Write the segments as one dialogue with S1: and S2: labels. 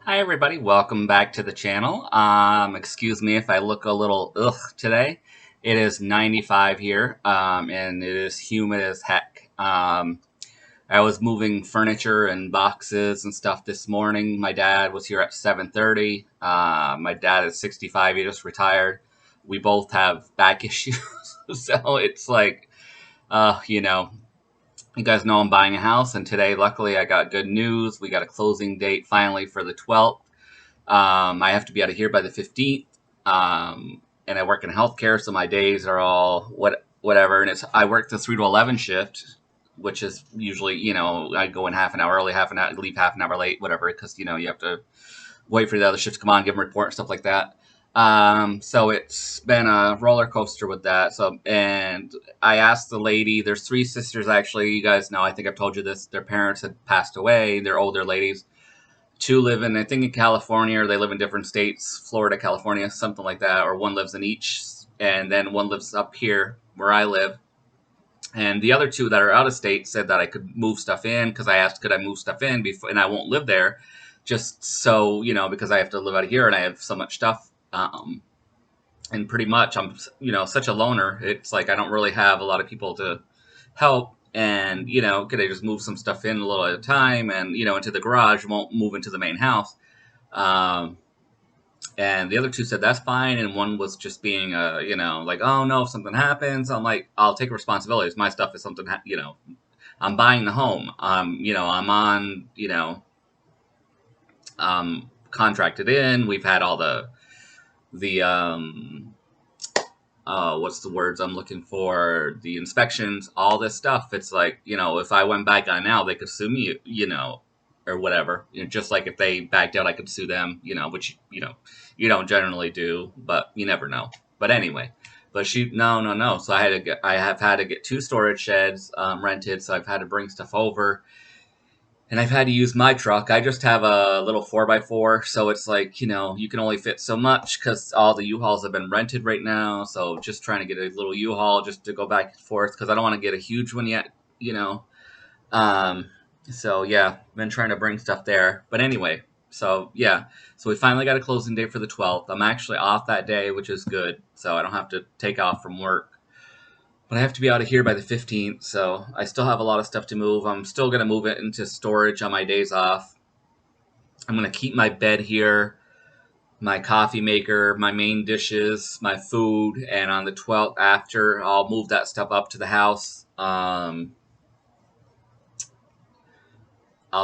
S1: Hi everybody, welcome back to the channel. Excuse me if I look a little ugh today. It is 95 here, and it is humid as heck. I was moving furniture and boxes and stuff this morning. My dad was here at 7:30. My dad is 65, he just retired. We both have back issues, so it's like, you know, you guys know I'm buying a house, and today, luckily, I got good news. We got a closing date finally for the 12th. I have to be out of here by the 15th. And I work in healthcare, so my days are all whatever. And I work the 3 to 11 shift, which is usually, I go in half an hour early, half an hour, leave half an hour late, whatever, because, you have to wait for the other shift to come on, give them a report and stuff like that. So it's been a roller coaster with that. So, and I asked the lady, there's 3 sisters actually. You guys know, I think I've told you this. Their parents had passed away. They're older ladies. 2 live in, I think, in California, or they live in different states, Florida, California, something like that, or one lives in each, and then one lives up here where I live. And the other 2 that are out of state said that I could move stuff in, because I asked, could I move stuff in before, and I won't live there, just so, because I have to live out of here and I have so much stuff. And pretty much I'm, such a loner. It's like I don't really have a lot of people to help. And, could I just move some stuff in a little at a time and, into the garage, won't move into the main house. Um, and the other 2 said that's fine. And one was just being, like, oh no, if something happens, I'm like, I'll take responsibilities. My stuff is something, I'm buying the home. I'm on, contracted in. We've had all the what's the words I'm looking for? The inspections, all this stuff. It's like, if I went back on now, they could sue me, or whatever. Just like if they backed out, I could sue them, which, you don't generally do, but you never know. But anyway, no. So I have had to get 2 storage sheds rented. So I've had to bring stuff over, and I've had to use my truck. I just have a little 4x4, so it's like, you can only fit so much because all the U-Hauls have been rented right now. So just trying to get a little U-Haul just to go back and forth because I don't want to get a huge one yet, you know. Um, so yeah, been trying to bring stuff there. But anyway, so yeah, so we finally got a closing date for the 12th. I'm actually off that day, which is good, so I don't have to take off from work. But I have to be out of here by the 15th, so I still have a lot of stuff to move. I'm still going to move it into storage on my days off. I'm going to keep my bed here, my coffee maker, my main dishes, my food, and on the 12th after, I'll move that stuff up to the house. I'll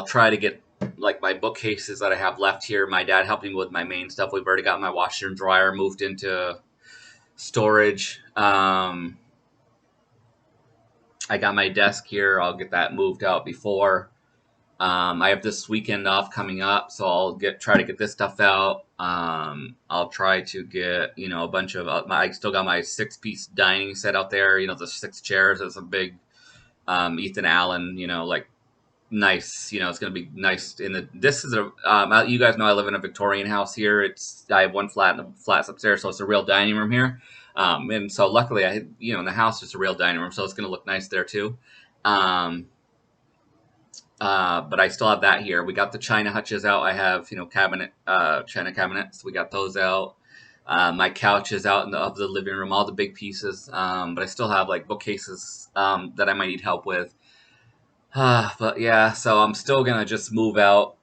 S1: try to get like my bookcases that I have left here. My dad helped me with my main stuff. We've already got my washer and dryer moved into storage. I got my desk here. I'll get that moved out before. I have this weekend off coming up, so I'll try to get this stuff out. I'll try to get a bunch of. I still got my 6-piece dining set out there. The 6 chairs. It's a big Ethan Allen. Like nice. It's gonna be nice. This is a. You guys know I live in a Victorian house here. I have one flat and the flats upstairs, so it's a real dining room here. And so luckily in the house it's a real dining room, so it's gonna look nice there too. But I still have that here. We got the china hutches out. I have, china cabinets. We got those out. My couch is out of the living room, all the big pieces. But I still have like bookcases that I might need help with. But yeah, so I'm still gonna just move out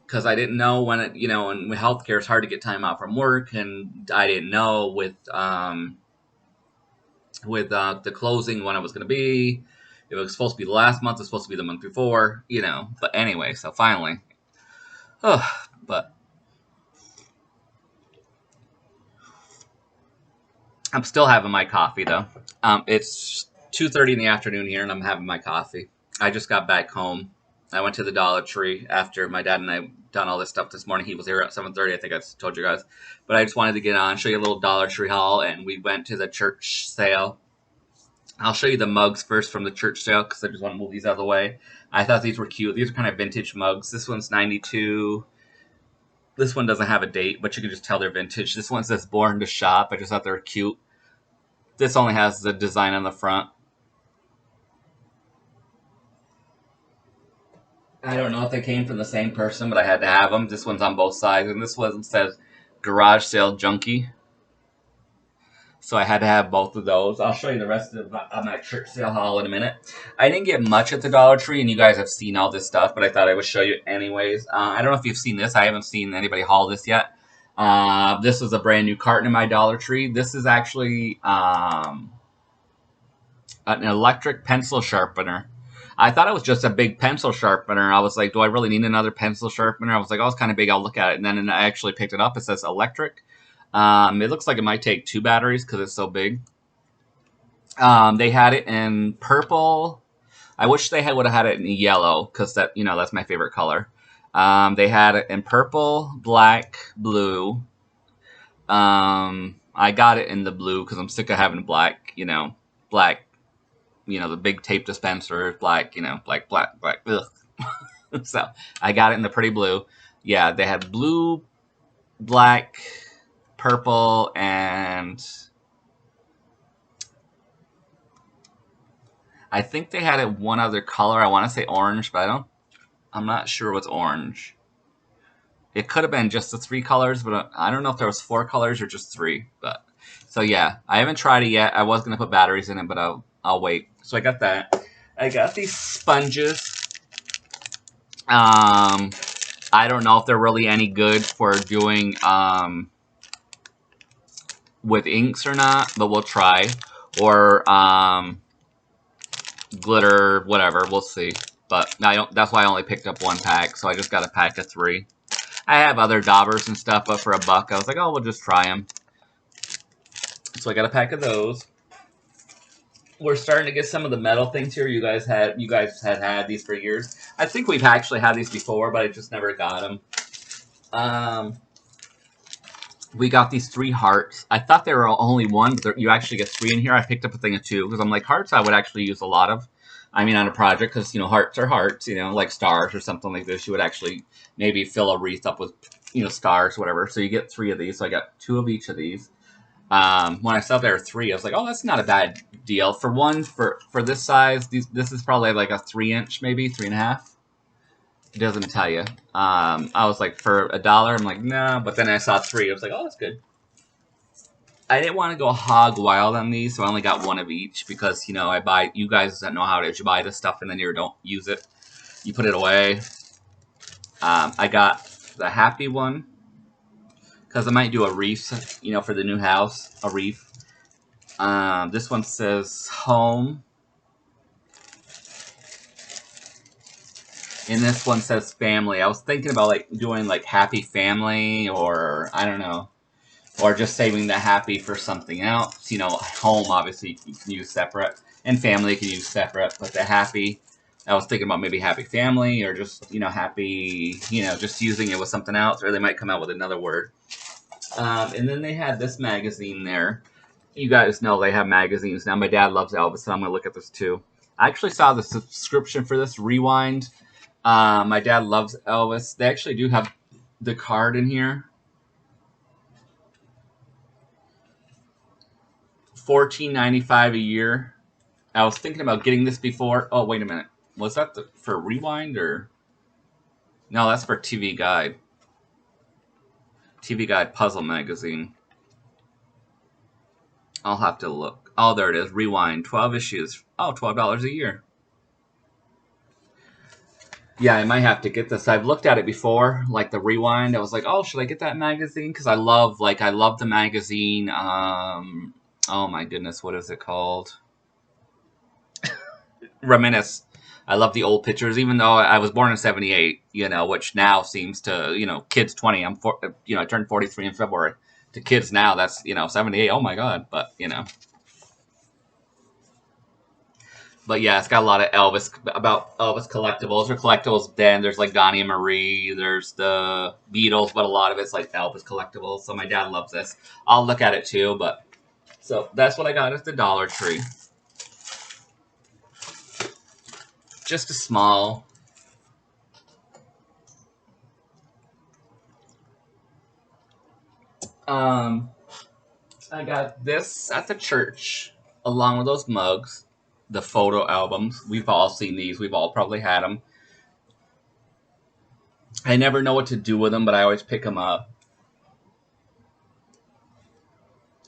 S1: because I didn't know when and with healthcare it's hard to get time out from work, and I didn't know with the closing when it was gonna be. It was supposed to be the last month. It was supposed to be the month before, But anyway, so finally. Oh, but I'm still having my coffee, though. It's 2:30 in the afternoon here, and I'm having my coffee. I just got back home. I went to the Dollar Tree after my dad and I done all this stuff this morning. He was here at 7:30. I think I told you guys. But I just wanted to get on, show you a little Dollar Tree haul, and we went to the church sale. I'll show you the mugs first from the church sale because I just want to move these out of the way. I thought these were cute. These are kind of vintage mugs. This one's 92. This one doesn't have a date, but you can just tell they're vintage. This one says Born to Shop. I just thought they were cute. This only has the design on the front. I don't know if they came from the same person, but I had to have them. This one's on both sides, and this one says Garage Sale Junkie. So I had to have both of those. I'll show you the rest of my church sale haul in a minute. I didn't get much at the Dollar Tree, and you guys have seen all this stuff, but I thought I would show you anyways. I don't know if you've seen this. I haven't seen anybody haul this yet. This was a brand new carton in my Dollar Tree. This is actually an electric pencil sharpener. I thought it was just a big pencil sharpener. I was like, do I really need another pencil sharpener? I was like, oh, it's kind of big. I'll look at it. And then I actually picked it up. It says electric. It looks like it might take 2 batteries because it's so big. They had it in purple. I wish they would have had it in yellow because that's my favorite color. They had it in purple, black, blue. I got it in the blue because I'm sick of having black. Black. The big tape dispenser is black. Black. Ugh. So I got it in the pretty blue. Yeah, they had blue, black, purple, and I think they had it one other color. I want to say orange, but I'm not sure what's orange. It could have been just the 3 colors, but I don't know if there was 4 colors or just 3. But so yeah, I haven't tried it yet. I was gonna put batteries in it, but I'll wait. So I got that. I got these sponges. I don't know if they're really any good for doing with inks or not, but we'll try. Or glitter, whatever. We'll see. But that's why I only picked up 1 pack, so I just got a pack of 3. I have other daubers and stuff, but for $1, I was like, oh, we'll just try them. So I got a pack of those. We're starting to get some of the metal things here. You guys had these for years. I think we've actually had these before, but I just never got them. We got these 3 hearts. I thought there were only 1, but you actually get 3 in here. I picked up a thing of 2 because I'm like, hearts I would actually use a lot of. I mean, on a project, because, hearts are hearts, like stars or something like this. You would actually maybe fill a wreath up with, stars, whatever. So you get 3 of these. So I got 2 of each of these. When I saw there were 3, I was like, oh, that's not a bad deal. For one, for this size, this is probably like a 3-inch, maybe 3.5. It doesn't tell you. I was like, for $1, I'm like, no. But then I saw 3. I was like, oh, that's good. I didn't want to go hog wild on these, so I only got 1 of each because, I buy, you guys don't know how it is. You buy this stuff and then you don't use it. You put it away. I got the happy one because I might do a wreath, for the new house, a wreath. This one says home. And this one says family. I was thinking about doing happy family, or I don't know. Or just saving the happy for something else. Home, obviously, you can use separate. And family, you can use separate. But the happy, I was thinking about maybe happy family. Or just, happy, just using it with something else. Or they might come out with another word. And then they had this magazine there. You guys know they have magazines now. My dad loves Elvis, so I'm going to look at this too. I actually saw the subscription for this, Rewind. My dad loves Elvis. They actually do have the card in here. $14.95 a year. I was thinking about getting this before. Oh, wait a minute. Was that for Rewind or? No, that's for TV Guide. TV Guide Puzzle Magazine. I'll have to look. Oh, there it is. Rewind. 12 issues. Oh, $12 a year. Yeah, I might have to get this. I've looked at it before, like the Rewind. I was like, oh, should I get that magazine? Because I love the magazine. Oh my goodness, what is it called? Reminisce. I love the old pictures, even though I was born in '78. Which now seems to, kids 20. I turned 43 in February. To kids now, that's 78. Oh my God, but But yeah, it's got a lot of Elvis collectibles or collectibles. Then there's Donnie and Marie. There's the Beatles, but a lot of it's Elvis collectibles. So my dad loves this. I'll look at it too. But so that's what I got at the Dollar Tree. Just a small. I got this at the church along with those mugs. The photo albums. We've all seen these. We've all probably had them. I never know what to do with them, but I always pick them up.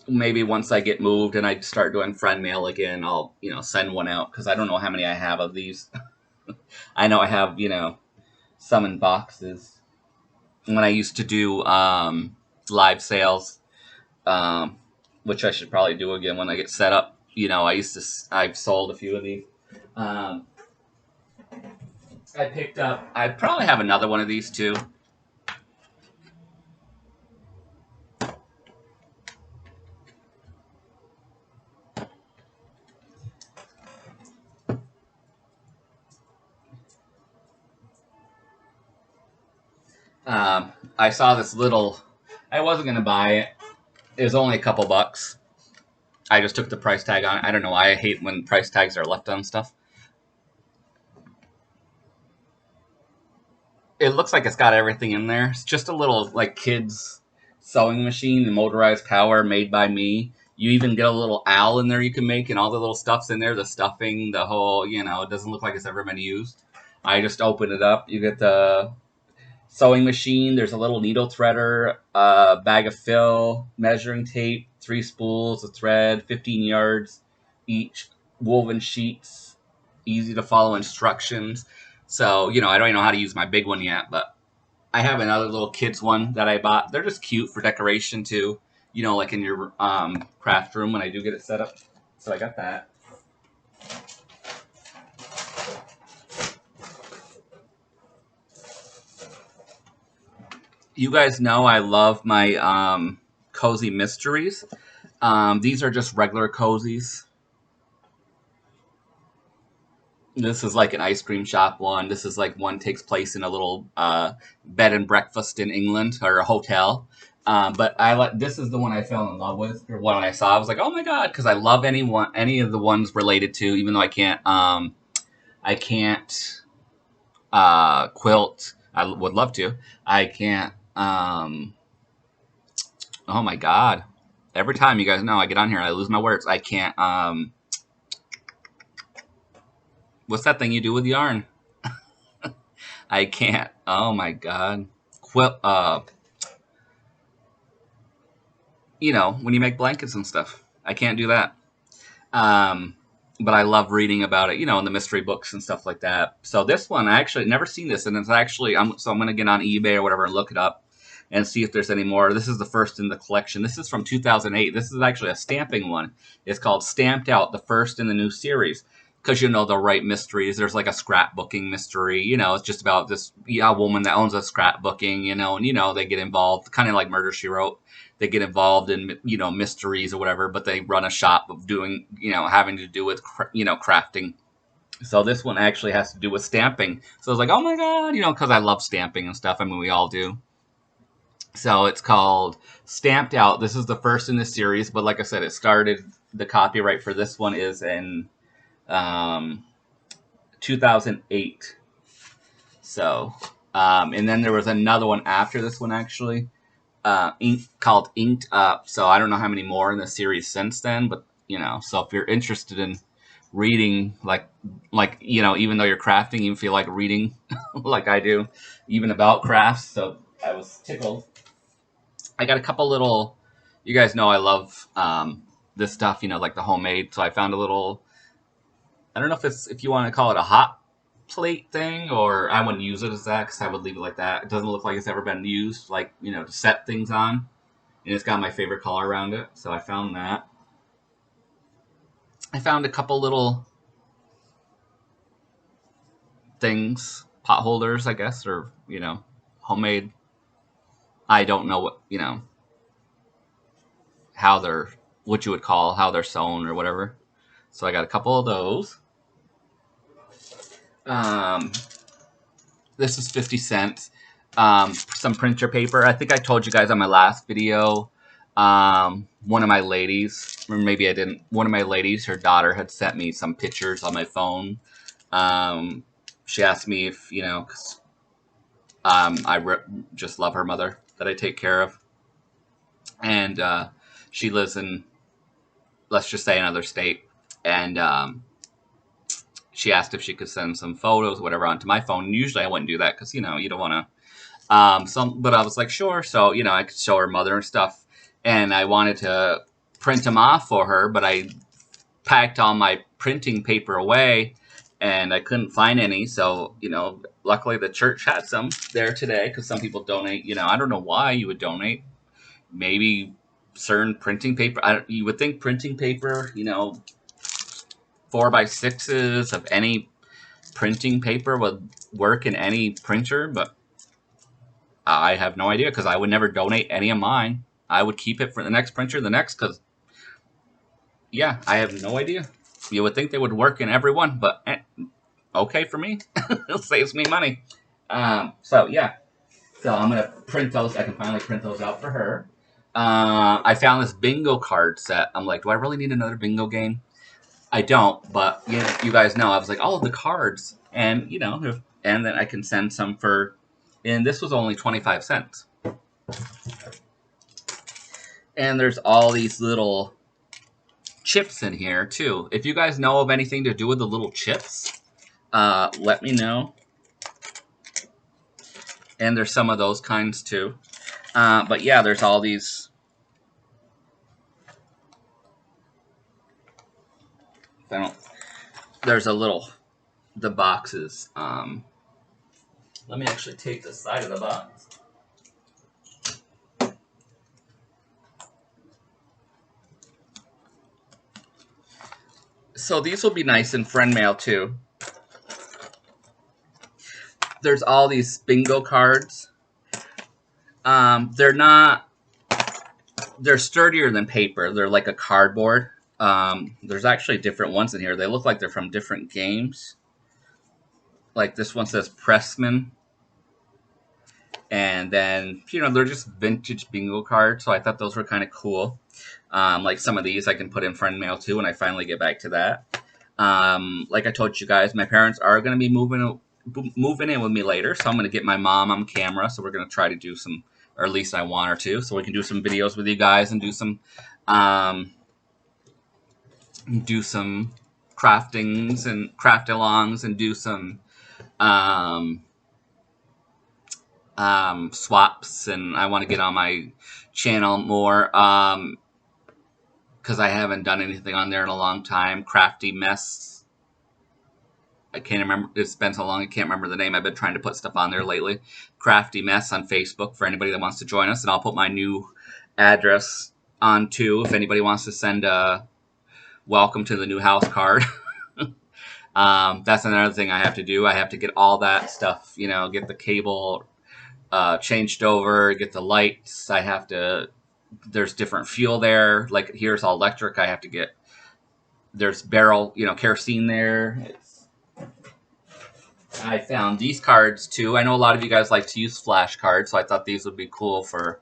S1: Maybe once I get moved and I start doing friend mail again, I'll send one out because I don't know how many I have of these. I know I have some in boxes. When I used to do live sales, um, which I should probably do again when I get set up. I've sold a few of these. Um, I picked up. I probably have another one of these too. I saw this little. I wasn't gonna buy it. It was only a couple bucks. I just took the price tag on it. I don't know why I hate when price tags are left on stuff. It looks like it's got everything in there. It's just a little like kids sewing machine, the motorized power made by me. You even get a little owl in there you can make, and all the little stuff's in there. The stuffing, the whole, it doesn't look like it's ever been used. I just open it up. You get the sewing machine. There's a little needle threader, a bag of fill, measuring tape, 3 spools, a thread, 15 yards each, woven sheets, easy to follow instructions. So, I don't even know how to use my big one yet, but I have another little kids one that I bought. They're just cute for decoration too, like in your craft room when I do get it set up. So I got that. You guys know I love my cozy mysteries. These are just regular cozies. This is like an ice cream shop one. This is like one takes place in a little bed and breakfast in England or a hotel. But this is the one I fell in love with. Or one I saw, I was like, oh my god, because I love any of the ones related to. Even though I can't quilt. I would love to. I can't. Oh my god! Every time you guys know I get on here, I lose my words. I can't. What's that thing you do with yarn? I can't. Oh my god. Quilt. When you make blankets and stuff, I can't do that. Um, but I love reading about it, in the mystery books and stuff like that. So this one, I actually never seen this, and it's actually I'm gonna get on eBay or whatever and look it up and see if there's any more. This is the first in the collection. This is from 2008. This is actually a stamping one. It's called Stamped Out, the first in the new series. Because they'll write mysteries. There's like a scrapbooking mystery. It's just about this woman that owns a scrapbooking. And they get involved, kind of like Murder She Wrote. They get involved in mysteries or whatever, but they run a shop of doing having to do with crafting. So this one actually has to do with stamping. So I was like, oh my god, because I love stamping and stuff. I mean, we all do. So it's called Stamped Out. This is the first in the series, but like I said, it started. The copyright for this one is in 2008. So, and then there was another one after this one actually, called Inked Up. So I don't know how many more in the series since then, but so if you're interested in reading, even though you're crafting, you feel like reading, like I do, even about crafts. So I was tickled. I got a couple little. You guys know I love this stuff, like the homemade. So I found a little. I don't know if you want to call it a hot plate thing, or I wouldn't use it as that because I would leave it like that. It doesn't look like it's ever been used, to set things on. And it's got my favorite color around it, so I found that. I found a couple little things, pot holders, I guess, or homemade. I don't know how they're what you would call how they're sewn or whatever. So I got a couple of those. This is 50 cents. Some printer paper. I think I told you guys on my last video. One of my ladies, or maybe I didn't. One of my ladies, her daughter had sent me some pictures on my phone. She asked me if cause, just love her mother that I take care of, and she lives in, let's just say, another state, and she asked if she could send some photos, whatever, onto my phone. And usually I wouldn't do that because, you know, you don't want to. But I was like, sure. So, you know, I could show her mother and stuff. And I wanted to print them off for her, but I packed all my printing paper away and I couldn't find any. So, you know, luckily the church had some there today because some people donate. You know, I don't know why you would donate. Maybe certain printing paper. You would think printing paper, you know, 4x6s of any printing paper would work in any printer, but I have no idea because I would never donate any of mine. I would keep it for the next printer, because, yeah, I have no idea. You would think they would work in every one, but okay for me. It saves me money. So, yeah. So I'm going to print those. I can finally print those out for her. I found this bingo card set. I'm like, do I really need another bingo game? I don't, but you guys know. I was like, oh, the cards. And, you know, and then I can send some for, and this was only 25 cents. And there's all these little chips in here, too. If you guys know of anything to do with the little chips, let me know. And there's some of those kinds, too. But, yeah, there's all these. There's the boxes. Let me actually take the side of the box. So these will be nice in friend mail too. There's all these bingo cards. They're sturdier than paper. They're like a cardboard. There's actually different ones in here. They look like they're from different games. Like this one says Pressman. And then, you know, they're just vintage bingo cards. So I thought those were kind of cool. Like some of these I can put in friend mail too when I finally get back to that. Like I told you guys, my parents are going to be moving in with me later. So I'm going to get my mom on camera. So we're going to try to do some, or at least I want her to, so we can do some videos with you guys and do some craftings and craft-alongs and do some swaps. And I want to get on my channel more because I haven't done anything on there in a long time. Crafty Mess. I can't remember. It's been so long I can't remember the name. I've been trying to put stuff on there lately. Crafty Mess on Facebook for anybody that wants to join us. And I'll put my new address on too if anybody wants to send a welcome to the new house card. That's another thing I have to do. I have to get all that stuff, you know, get the cable changed over, get the lights. There's different fuel there. Like here's all electric. I have to get, there's barrel, you know, kerosene there. I found these cards too. I know a lot of you guys like to use flashcards, so I thought these would be cool for.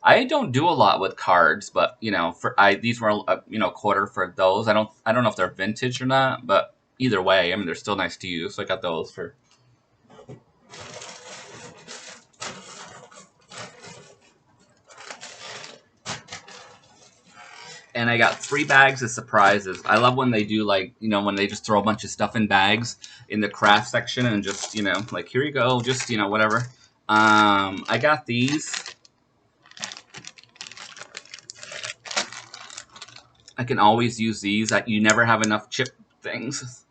S1: I don't do a lot with cards, but you know, these were you know, quarter for those. I don't know if they're vintage or not, but either way, I mean they're still nice to use. So I got those for. And I got 3 bags of surprises. I love when they do, like, you know, when they just throw a bunch of stuff in bags in the craft section and just, you know, like, here you go, just, you know, whatever. I got these. I can always use these. You never have enough chip things.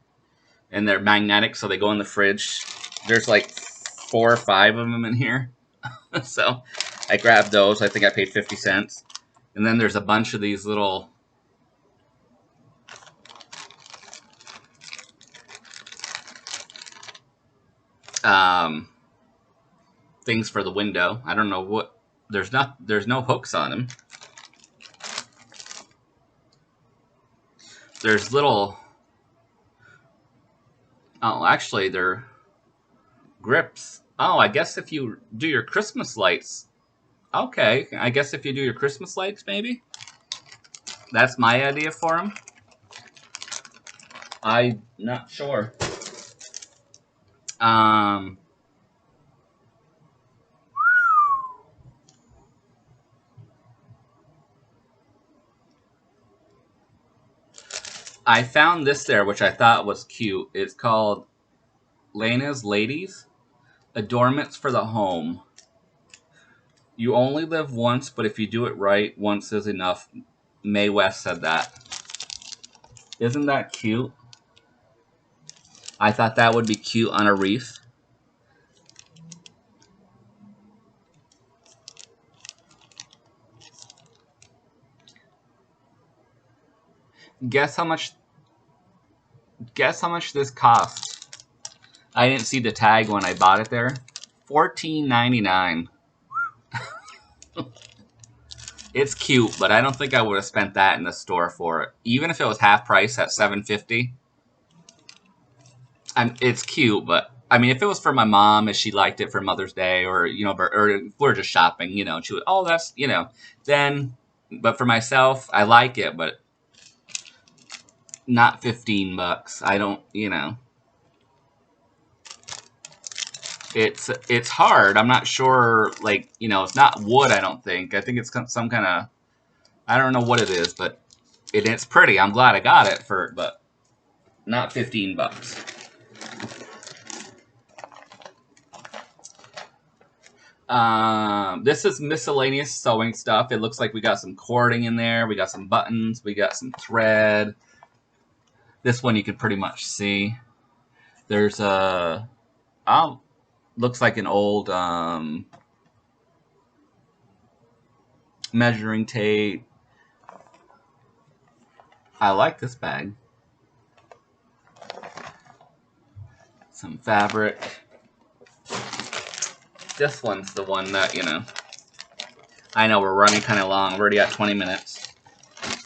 S1: And they're magnetic, so they go in the fridge. There's like 4 or 5 of them in here. So I grabbed those. I think I paid 50 cents. And then there's a bunch of these little things for the window. I don't know what. There's no hooks on them. There's little. Oh, actually, they're grips. Oh, I guess if you do your Christmas lights. Okay, I guess if you do your Christmas lights, maybe. That's my idea for them. I'm not sure. I found this there, which I thought was cute. It's called Lena's Ladies Adornments for the Home. You only live once, but if you do it right, once is enough. Mae West said that. Isn't that cute? I thought that would be cute on a wreath. Guess how much this cost? I didn't see the tag when I bought it there. $14.99. It's cute, but I don't think I would have spent that in the store for it. Even if it was half price at $7.50. It's cute, but I mean, if it was for my mom, if she liked it for Mother's Day, or or if we're just shopping, she would, oh, that's then. But for myself, I like it, but not $15. I don't, It's hard. I'm not sure, like, it's not wood, I don't think. I think it's some kind of, I don't know what it is, but it's pretty. I'm glad I got it but not $15. This is miscellaneous sewing stuff. It looks like we got some cording in there. We got some buttons. We got some thread. This one you can pretty much see. There's looks like an old measuring tape. I like this bag. Some fabric. This one's the one that, I know we're running kind of long. We're already at 20 minutes.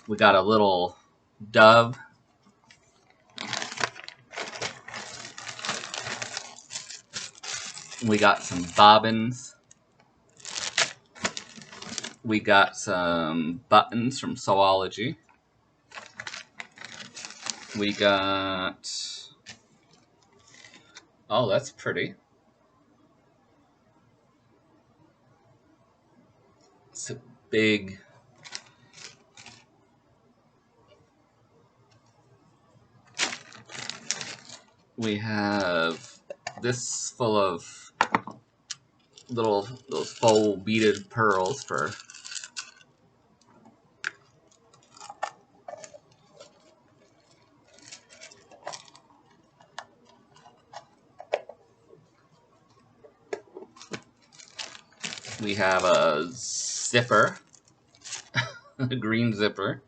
S1: We got a little dove. We got some bobbins. We got some buttons from Sewology. We got... Oh, that's pretty. It's a big... We have this full of those faux beaded pearls for... We have a zipper, a green zipper.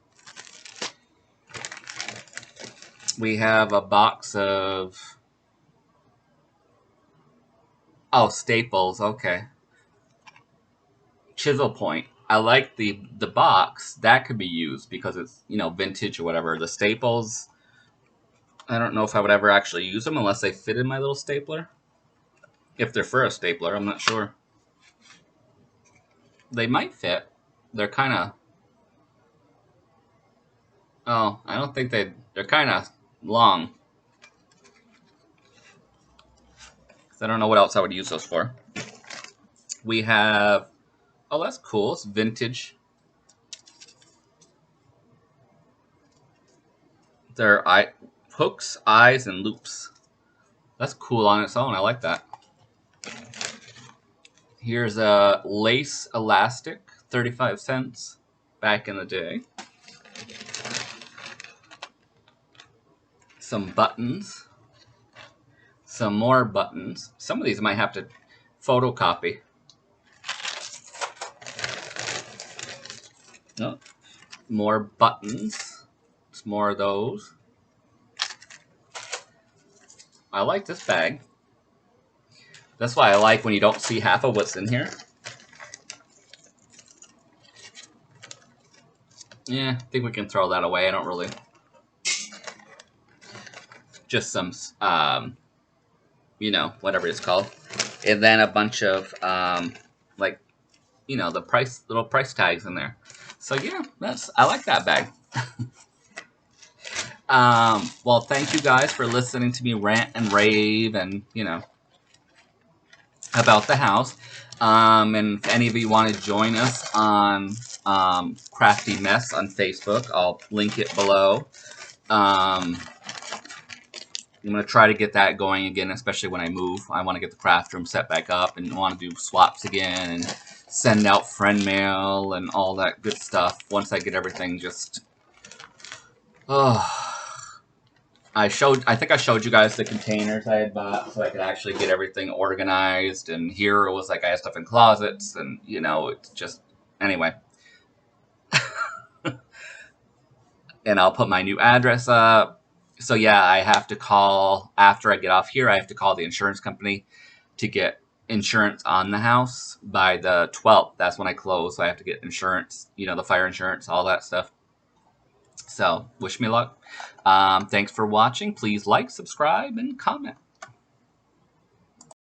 S1: We have a box of, oh, staples, okay. Chisel point. I like the box. That could be used because it's, vintage or whatever. The staples, I don't know if I would ever actually use them unless they fit in my little stapler. If they're for a stapler, I'm not sure. They might fit. They're kind of... Oh, I don't think they're kind of long. I don't know what else I would use those for. We have... Oh, that's cool. It's vintage. They're hooks, eyes, and loops. That's cool on its own. I like that. Here's a lace elastic, 35 cents back in the day. Some buttons. Some more buttons. Some of these might have to photocopy. Oh, more buttons. It's more of those. I like this bag. That's why I like when you don't see half of what's in here. Yeah, I think we can throw that away. I don't really... Just some, whatever it's called. And then a bunch of, like, the little price tags in there. So, yeah, I like that bag. Well, thank you guys for listening to me rant and rave and, about the house. And if any of you want to join us on Crafty Mess on Facebook, I'll link it below. I'm going to try to get that going again, especially when I move. I want to get the craft room set back up and want to do swaps again and send out friend mail and all that good stuff once I get everything just... Oh, I think I showed you guys the containers I had bought so I could actually get everything organized. And here it was like I had stuff in closets and, you know, it's just... Anyway. And I'll put my new address up. So yeah, I have to call, after I get off here, I have to call the insurance company to get insurance on the house by the 12th. That's when I close, so I have to get insurance, you know, the fire insurance, all that stuff. So wish me luck. Thanks for watching. Please like, subscribe, and comment.